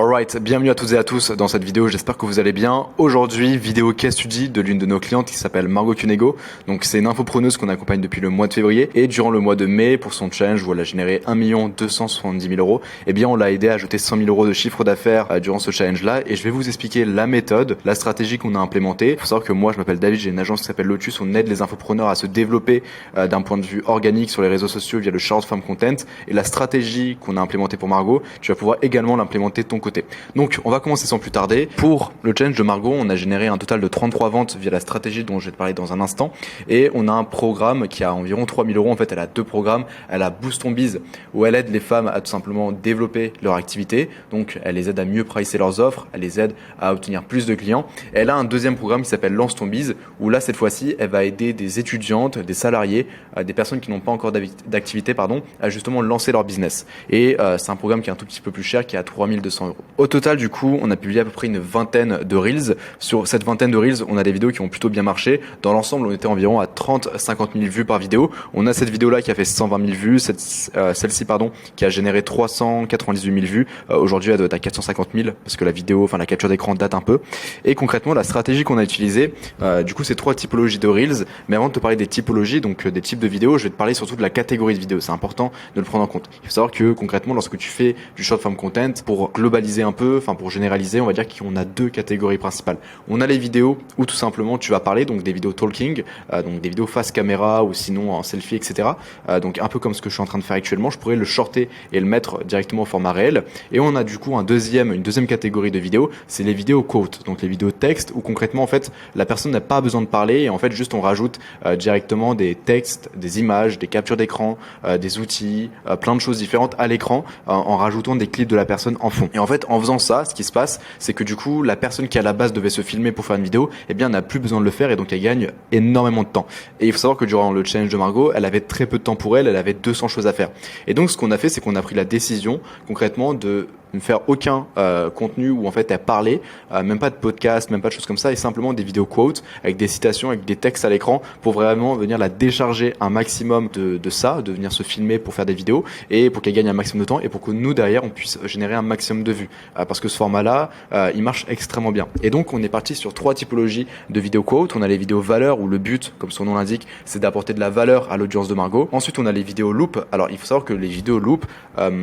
Alright, bienvenue à toutes et à tous dans cette vidéo, j'espère que vous allez bien. Aujourd'hui, vidéo case study de l'une de nos clientes qui s'appelle Margot Cunego. Donc c'est une infopreneuse qu'on accompagne depuis le mois de février et durant le mois de mai pour son challenge où elle a généré 1 270 000 euros, eh bien on l'a aidé à ajouter 100 000 euros de chiffre d'affaires durant ce challenge là et je vais vous expliquer la méthode, la stratégie qu'on a implémentée. Il faut savoir que moi je m'appelle David, j'ai une agence qui s'appelle Lotus, on aide les infopreneurs à se développer d'un point de vue organique sur les réseaux sociaux via le short form content et la stratégie qu'on a implémentée pour Margot, tu vas pouvoir également l'implémenter de ton côté. Donc on va commencer sans plus tarder. Pour le challenge de Margot, on a généré un total de 33 ventes via la stratégie dont je vais te parler dans un instant. Et on a un programme qui a environ 3 000 euros. En fait, elle a deux programmes. Elle a Boost Ton Biz où elle aide les femmes à tout simplement développer leur activité. Donc elle les aide à mieux pricer leurs offres, elle les aide à obtenir plus de clients. Et elle a un deuxième programme qui s'appelle Lance Ton Biz où là cette fois-ci elle va aider des étudiantes, des salariés, des personnes qui n'ont pas encore d'activité à justement lancer leur business. Et c'est un programme qui est un tout petit peu plus cher, qui est à 3 200 euros. Au total, du coup, on a publié à peu près une vingtaine de Reels. Sur cette vingtaine de Reels, on a des vidéos qui ont plutôt bien marché. Dans l'ensemble, on était environ à 30-50 000 vues par vidéo. On a cette vidéo-là qui a fait 120 000 vues, celle-ci, qui a généré 398 000 vues. Aujourd'hui, elle doit être à 450 000 parce que la capture d'écran date un peu. Et concrètement, la stratégie qu'on a utilisée, du coup, c'est 3 typologies de Reels. Mais avant de te parler des typologies, donc des types de vidéos, je vais te parler surtout de la catégorie de vidéos. C'est important de le prendre en compte. Il faut savoir que concrètement, lorsque tu fais du short form content, pour globaliser un peu, pour généraliser, on va dire qu'on a deux catégories principales. On a les vidéos où tout simplement tu vas parler, donc des vidéos talking, donc des vidéos face caméra ou sinon en selfie, etc. Donc un peu comme ce que je suis en train de faire actuellement, je pourrais le shorter et le mettre directement au format réel. Et on a du coup une deuxième catégorie de vidéos, c'est les vidéos quote, donc les vidéos texte où concrètement en fait la personne n'a pas besoin de parler et en fait juste on rajoute directement des textes, des images, des captures d'écran, des outils, plein de choses différentes à l'écran en rajoutant des clips de la personne en fond. Et en fait, en faisant ça, ce qui se passe, c'est que du coup, la personne qui à la base devait se filmer pour faire une vidéo, eh bien, n'a plus besoin de le faire et donc elle gagne énormément de temps. Et il faut savoir que durant le challenge de Margot, elle avait très peu de temps pour elle avait 200 choses à faire. Et donc, ce qu'on a fait, c'est qu'on a pris la décision, concrètement, de ne faire aucun contenu où en fait elle parlait, même pas de podcast, même pas de choses comme ça, et simplement des vidéos quotes avec des citations, avec des textes à l'écran pour vraiment venir la décharger un maximum de ça, de venir se filmer pour faire des vidéos et pour qu'elle gagne un maximum de temps et pour que nous derrière on puisse générer un maximum de vues parce que ce format-là, il marche extrêmement bien. Et donc on est parti sur 3 typologies de vidéos quotes. On a les vidéos valeurs où le but, comme son nom l'indique, c'est d'apporter de la valeur à l'audience de Margot. Ensuite on a les vidéos loop. Alors il faut savoir que les vidéos loop,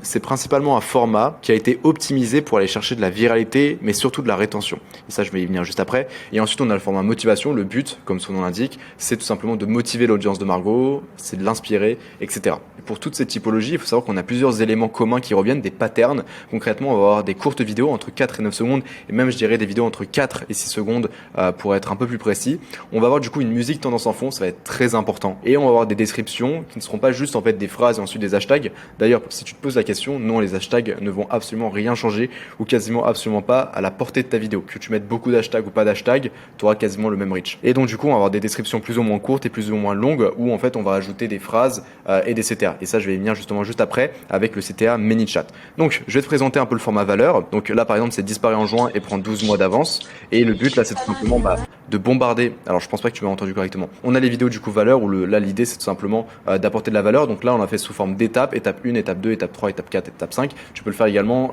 c'est principalement un format qui a été optimisé pour aller chercher de la viralité mais surtout de la rétention, et ça je vais y venir juste après. Et ensuite on a le format motivation. Le but, comme son nom l'indique, c'est tout simplement de motiver l'audience de Margot, c'est de l'inspirer, etc. Et pour toutes ces typologies, il faut savoir qu'on a plusieurs éléments communs qui reviennent, des patterns. Concrètement, on va avoir des courtes vidéos entre 4 et 9 secondes et même je dirais des vidéos entre 4 et 6 secondes pour être un peu plus précis. On va avoir du coup une musique tendance en fond, ça va être très important, et on va avoir des descriptions qui ne seront pas juste en fait des phrases et ensuite des hashtags. D'ailleurs, si tu te poses la question, non, les hashtags ne vont absolument rien changer ou quasiment absolument pas à la portée de ta vidéo. Que tu mettes beaucoup d'hashtags ou pas d'hashtags, tu auras quasiment le même reach. Et donc du coup on va avoir des descriptions plus ou moins courtes et plus ou moins longues où en fait on va ajouter des phrases et des CTA. Et ça je vais y venir justement juste après avec le CTA ManyChat. Donc je vais te présenter un peu le format valeur. Donc là par exemple c'est disparaît en juin et prend 12 mois d'avance. Et le but là c'est tout simplement de bombarder. Alors je pense pas que tu m'as entendu correctement. On a les vidéos du coup valeur où là l'idée c'est tout simplement d'apporter de la valeur. Donc là on l'a fait sous forme d'étapes, étape 1, étape 2, étape 3, étape 4, étape 5. Tu peux le faire également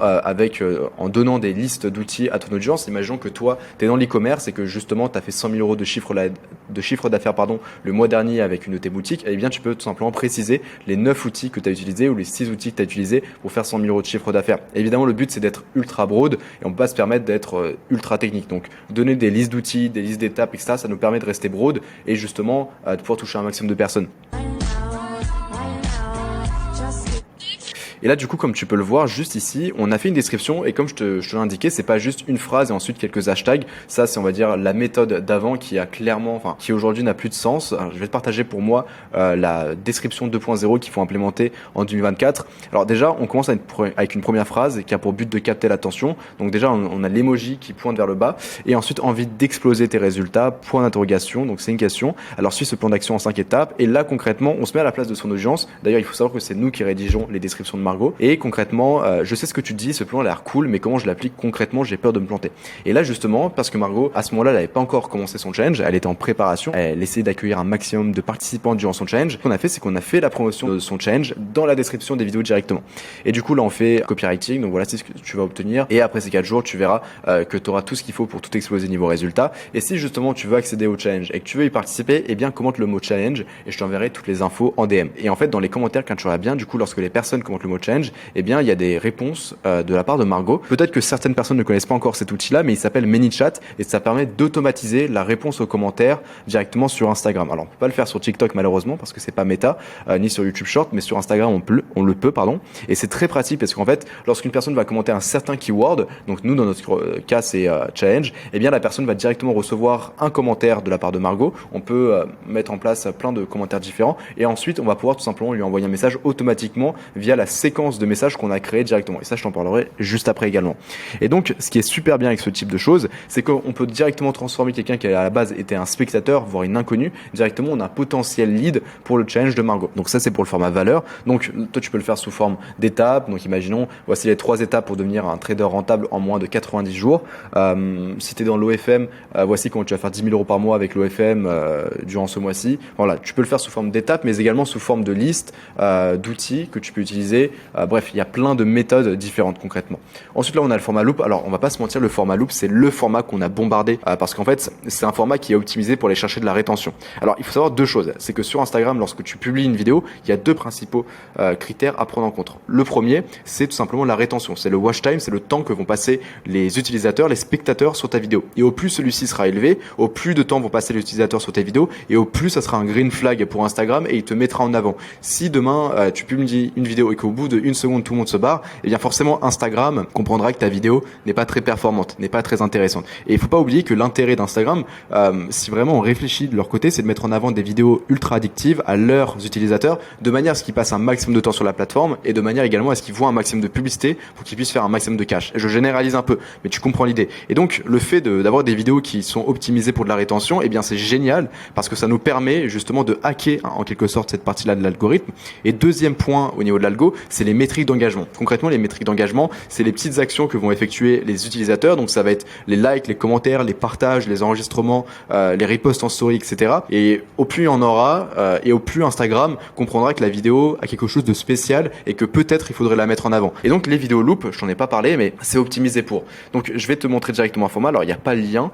en donnant des listes d'outils à ton audience. Imaginons que toi tu es dans l'e-commerce et que justement tu as fait 100 000 euros de chiffre d'affaires le mois dernier avec une de tes boutiques. Et bien tu peux tout simplement préciser les 9 outils que tu as utilisés ou les 6 outils que tu as utilisés pour faire 100 000 euros de chiffre d'affaires. Évidemment le but c'est d'être ultra broad et on peut pas se permettre d'être ultra technique. Donc donner des listes d'outils, des listes d'étapes, etc. ça nous permet de rester broad et justement de pouvoir toucher un maximum de personnes. Et là, du coup, comme tu peux le voir juste ici, on a fait une description et comme je te l'ai indiqué, c'est pas juste une phrase et ensuite quelques hashtags. Ça, c'est on va dire la méthode d'avant qui a clairement, qui aujourd'hui n'a plus de sens. Alors, je vais te partager pour moi la description 2.0 qu'il faut implémenter en 2024. Alors déjà, on commence avec une première phrase qui a pour but de capter l'attention. Donc déjà, on a l'emoji qui pointe vers le bas et ensuite envie d'exploser tes résultats, point d'interrogation. Donc c'est une question. Alors suis ce plan d'action en 5 étapes et là concrètement, on se met à la place de son audience. D'ailleurs, il faut savoir que c'est nous qui rédigeons les descriptions de marque Margot. Et concrètement, je sais ce que tu te dis, ce plan a l'air cool, mais comment je l'applique concrètement, j'ai peur de me planter. Et là justement, parce que Margot, à ce moment-là, elle n'avait pas encore commencé son challenge, elle était en préparation, elle essayait d'accueillir un maximum de participants durant son challenge. Ce qu'on a fait, c'est qu'on a fait la promotion de son challenge dans la description des vidéos directement. Et du coup, là, on fait copywriting, donc voilà, c'est ce que tu vas obtenir. Et après ces 4 jours, tu verras que tu auras tout ce qu'il faut pour tout exploser niveau résultat. Et si justement tu veux accéder au challenge et que tu veux y participer, eh bien commente le mot challenge et je t'enverrai toutes les infos en DM. Et en fait, dans les commentaires, quand tu regardes bien, du coup, lorsque les personnes commentent le mot challenge, eh bien il y a des réponses de la part de Margot. Peut-être que certaines personnes ne connaissent pas encore cet outil-là, mais il s'appelle ManyChat et ça permet d'automatiser la réponse aux commentaires directement sur Instagram. Alors on peut pas le faire sur TikTok malheureusement parce que c'est pas méta, ni sur YouTube Short, mais sur Instagram on le peut, pardon. Et c'est très pratique parce qu'en fait, lorsqu'une personne va commenter un certain keyword, donc nous dans notre cas c'est challenge, eh bien la personne va directement recevoir un commentaire de la part de Margot. On peut mettre en place plein de commentaires différents et ensuite on va pouvoir tout simplement lui envoyer un message automatiquement via la séquence de messages qu'on a créé directement. Et ça, je t'en parlerai juste après également. Et donc, ce qui est super bien avec ce type de choses, c'est qu'on peut directement transformer quelqu'un qui à la base était un spectateur, voire une inconnue, directement on a un potentiel lead pour le challenge de Margot. Donc ça, c'est pour le format valeur. Donc toi, tu peux le faire sous forme d'étapes. Donc imaginons, voici les 3 étapes pour devenir un trader rentable en moins de 90 jours. Si tu es dans l'OFM, voici comment tu vas faire 10 000 euros par mois avec l'OFM durant ce mois-ci. Voilà, tu peux le faire sous forme d'étapes, mais également sous forme de liste, d'outils que tu peux utiliser. Bref, il y a plein de méthodes différentes concrètement. Ensuite, là, on a le format loop. Alors, on va pas se mentir, le format loop, c'est le format qu'on a bombardé parce qu'en fait, c'est un format qui est optimisé pour aller chercher de la rétention. Alors, il faut savoir 2 choses. C'est que sur Instagram, lorsque tu publies une vidéo, il y a 2 principaux critères à prendre en compte. Le premier, c'est tout simplement la rétention. C'est le watch time, c'est le temps que vont passer les utilisateurs, les spectateurs sur ta vidéo. Et au plus celui-ci sera élevé, au plus de temps vont passer les utilisateurs sur tes vidéos et au plus ça sera un green flag pour Instagram et il te mettra en avant. Si demain tu publies une vidéo et qu'au bout de 1 seconde tout le monde se barre, eh bien forcément Instagram comprendra que ta vidéo n'est pas très performante, n'est pas très intéressante. Et il faut pas oublier que l'intérêt d'Instagram, si vraiment on réfléchit de leur côté, c'est de mettre en avant des vidéos ultra addictives à leurs utilisateurs, de manière à ce qu'ils passent un maximum de temps sur la plateforme et de manière également à ce qu'ils voient un maximum de publicité pour qu'ils puissent faire un maximum de cash. Et je généralise un peu, mais tu comprends l'idée. Et donc le fait d'avoir des vidéos qui sont optimisées pour de la rétention, eh bien c'est génial parce que ça nous permet justement de hacker en quelque sorte cette partie-là de l'algorithme. Et deuxième point au niveau de l'algo, c'est les métriques d'engagement. Concrètement, les métriques d'engagement, c'est les petites actions que vont effectuer les utilisateurs. Donc ça va être les likes, les commentaires, les partages, les enregistrements, les reposts en story, etc. Et au plus il y en aura, et au plus Instagram comprendra que la vidéo a quelque chose de spécial et que peut-être il faudrait la mettre en avant. Et donc les vidéos loop, je t'en ai pas parlé, mais c'est optimisé pour. Donc je vais te montrer directement un format. Alors il n'y a pas le lien,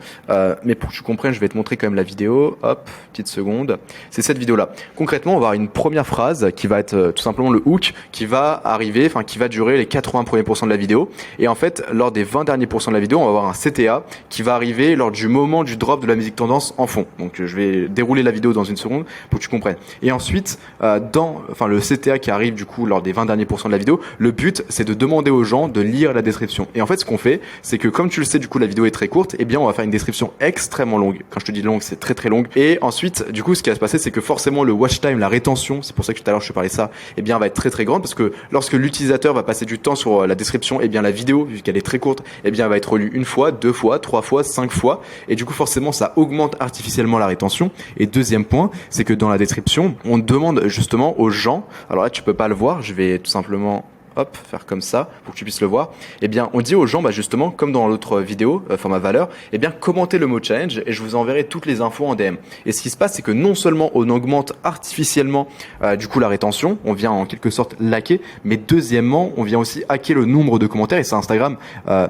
mais pour que tu comprennes, je vais te montrer quand même la vidéo. Hop, petite seconde. C'est cette vidéo-là. Concrètement, on va avoir une première phrase qui va être tout simplement le hook qui va arriver, enfin qui va durer les 80 premiers pourcents de la vidéo. Et en fait, lors des 20 derniers pourcents de la vidéo, on va avoir un CTA qui va arriver lors du moment du drop de la musique tendance en fond. Donc je vais dérouler la vidéo dans une seconde pour que tu comprennes. Et ensuite, le CTA qui arrive du coup lors des 20 derniers pourcents de la vidéo, le but c'est de demander aux gens de lire la description. Et en fait, ce qu'on fait, c'est que comme tu le sais, du coup la vidéo est très courte, eh bien on va faire une description extrêmement longue. Quand je te dis longue, c'est très très longue. Et ensuite, du coup, ce qui va se passer, c'est que forcément le watch time, la rétention, c'est pour ça que tout à l'heure je te parlais de ça, eh bien va être très très grande parce que lorsque l'utilisateur va passer du temps sur la description, eh bien la vidéo, vu qu'elle est très courte, eh bien elle va être relue 1 fois, 2 fois, 3 fois, 5 fois. Et du coup, forcément, ça augmente artificiellement la rétention. Et deuxième point, c'est que dans la description, on demande justement aux gens, alors là tu peux pas le voir, je vais tout simplement faire comme ça pour que tu puisses le voir. Eh bien, on dit aux gens, justement, comme dans l'autre vidéo, format valeur, eh bien, commentez le mot challenge et je vous enverrai toutes les infos en DM. Et ce qui se passe, c'est que non seulement on augmente artificiellement, du coup, la rétention, on vient en quelque sorte laquer, mais deuxièmement, on vient aussi hacker le nombre de commentaires. Et ça, Instagram,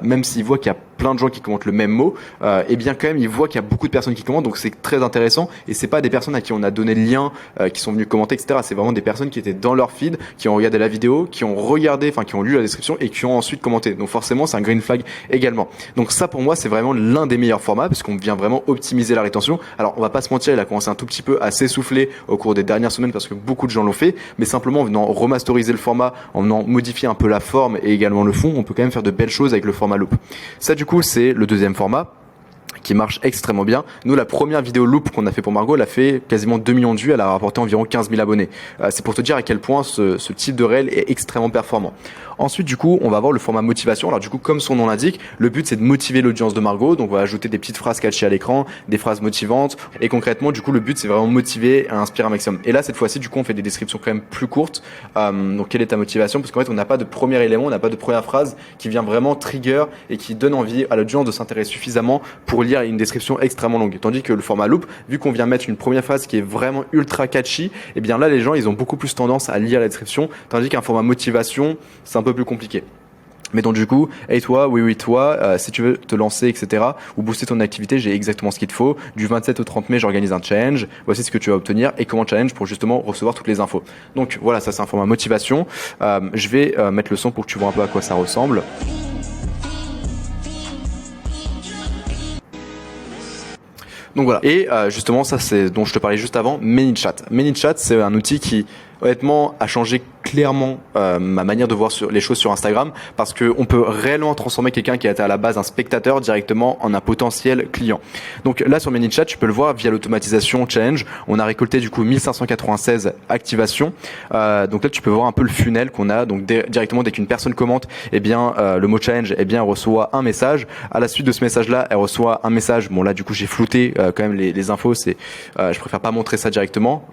même s'il voit qu'il y a plein de gens qui commentent le même mot, eh bien, quand même, il voit qu'il y a beaucoup de personnes qui commentent, donc c'est très intéressant. Et c'est pas des personnes à qui on a donné le lien, qui sont venues commenter, etc. C'est vraiment des personnes qui étaient dans leur feed, qui ont regardé la vidéo, qui ont qui ont lu la description et qui ont ensuite commenté. Donc forcément, c'est un green flag également. Donc ça, pour moi, c'est vraiment l'un des meilleurs formats parce qu'on vient vraiment optimiser la rétention. Alors, on va pas se mentir, il a commencé un tout petit peu à s'essouffler au cours des dernières semaines parce que beaucoup de gens l'ont fait, mais simplement en venant remasteriser le format, en venant modifier un peu la forme et également le fond, on peut quand même faire de belles choses avec le format loop. Ça, du coup, c'est le deuxième format qui marche extrêmement bien. Nous, la première vidéo loop qu'on a fait pour Margot, elle a fait quasiment 2 millions de vues, elle a rapporté environ 15 000 abonnés. C'est pour te dire à quel point ce type de réel est extrêmement performant. Ensuite, du coup, on va avoir le format motivation. Alors du coup, comme son nom l'indique, le but c'est de motiver l'audience de Margot. Donc on va ajouter des petites phrases catchy à l'écran, des phrases motivantes. Et concrètement, du coup, le but c'est vraiment motiver et inspirer un maximum. Et là, cette fois-ci, du coup, on fait des descriptions quand même plus courtes. Donc quelle est ta motivation? Parce qu'en fait, on n'a pas de premier élément, on n'a pas de première phrase qui vient vraiment trigger et qui donne envie à l'audience de s'intéresser suffisamment pour lire une description extrêmement longue. Tandis que le format loop, vu qu'on vient mettre une première phrase qui est vraiment ultra catchy, et bien là, les gens, ils ont beaucoup plus tendance à lire la description. Tandis qu'un format motivation, c'est un peu plus compliqué. Mais donc du coup, hey toi, oui toi, si tu veux te lancer, etc. ou booster ton activité, j'ai exactement ce qu'il te faut. Du 27 au 30 mai, j'organise un challenge. Voici ce que tu vas obtenir et comment challenge pour justement recevoir toutes les infos. Donc voilà, ça c'est un format motivation. Je vais mettre le son pour que tu vois un peu à quoi ça ressemble. Donc voilà. Et justement, ça c'est dont je te parlais juste avant, ManyChat. ManyChat, c'est un outil qui honnêtement a changé clairement ma manière de voir les choses sur Instagram, parce que on peut réellement transformer quelqu'un qui était à la base un spectateur directement en un potentiel client. Donc là sur ManyChat, tu peux le voir via l'automatisation challenge, on a récolté du coup 1596 activations. Donc là tu peux voir un peu le funnel qu'on a. Donc directement dès qu'une personne commente, eh bien le mot challenge, eh bien elle reçoit un message. À la suite de ce message-là, elle reçoit un message. Bon là du coup j'ai flouté quand même les infos, c'est je préfère pas montrer ça directement.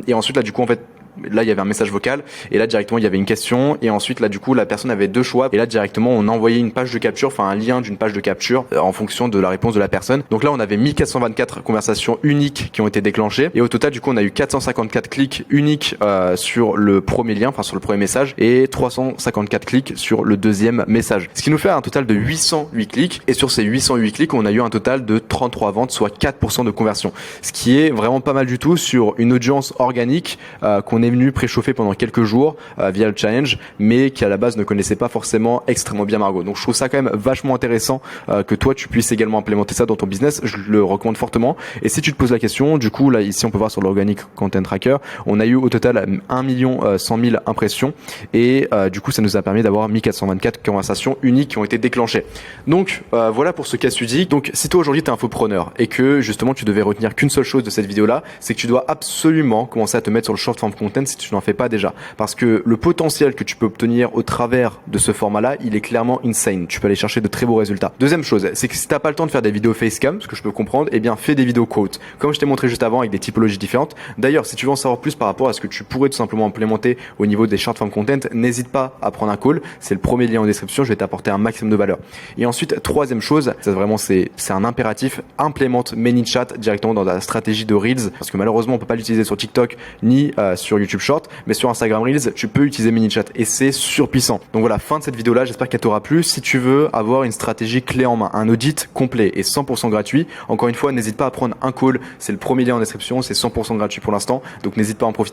Et ensuite là du coup en fait, là il y avait un message vocal et là directement il y avait une question et ensuite là du coup la personne avait deux choix et là directement on envoyait une page de capture, enfin un lien d'une page de capture en fonction de la réponse de la personne. Donc là on avait 1424 conversations uniques qui ont été déclenchées et au total du coup on a eu 454 clics uniques sur le premier lien, enfin sur le premier message, et 354 clics sur le deuxième message, ce qui nous fait un total de 808 clics. Et sur ces 808 clics on a eu un total de 33 ventes, soit 4% de conversion, ce qui est vraiment pas mal du tout sur une audience organique qu'on est venu préchauffer pendant quelques jours via le challenge, mais qui à la base ne connaissait pas forcément extrêmement bien Margot. Donc je trouve ça quand même vachement intéressant que toi tu puisses également implémenter ça dans ton business. Je le recommande fortement. Et si tu te poses la question, du coup là ici on peut voir sur l'Organic Content Tracker, on a eu au total 1 100 000 impressions et du coup ça nous a permis d'avoir 1424 conversations uniques qui ont été déclenchées. Donc voilà pour ce cas study. Donc si toi aujourd'hui tu es infopreneur et que justement tu devais retenir qu'une seule chose de cette vidéo là, c'est que tu dois absolument commencer à te mettre sur le short form content si tu n'en fais pas déjà, parce que le potentiel que tu peux obtenir au travers de ce format là, il est clairement insane. Tu peux aller chercher de très beaux résultats. Deuxième chose, c'est que si t'as pas le temps de faire des vidéos facecam, ce que je peux comprendre, eh bien fais des vidéos quotes comme je t'ai montré juste avant avec des typologies différentes. D'ailleurs si tu veux en savoir plus par rapport à ce que tu pourrais tout simplement implémenter au niveau des short form content, n'hésite pas à prendre un call, c'est le premier lien en description, je vais t'apporter un maximum de valeur. Et ensuite troisième chose, ça vraiment c'est un impératif, implémente ManyChat directement dans ta stratégie de Reels, parce que malheureusement on peut pas l'utiliser sur TikTok ni sur YouTube Short, mais sur Instagram Reels tu peux utiliser ManyChat et c'est surpuissant. Donc voilà, fin de cette vidéo là, j'espère qu'elle t'aura plu. Si tu veux avoir une stratégie clé en main, un audit complet et 100% gratuit, encore une fois n'hésite pas à prendre un call, c'est le premier lien en description, c'est 100% gratuit pour l'instant, donc n'hésite pas à en profiter.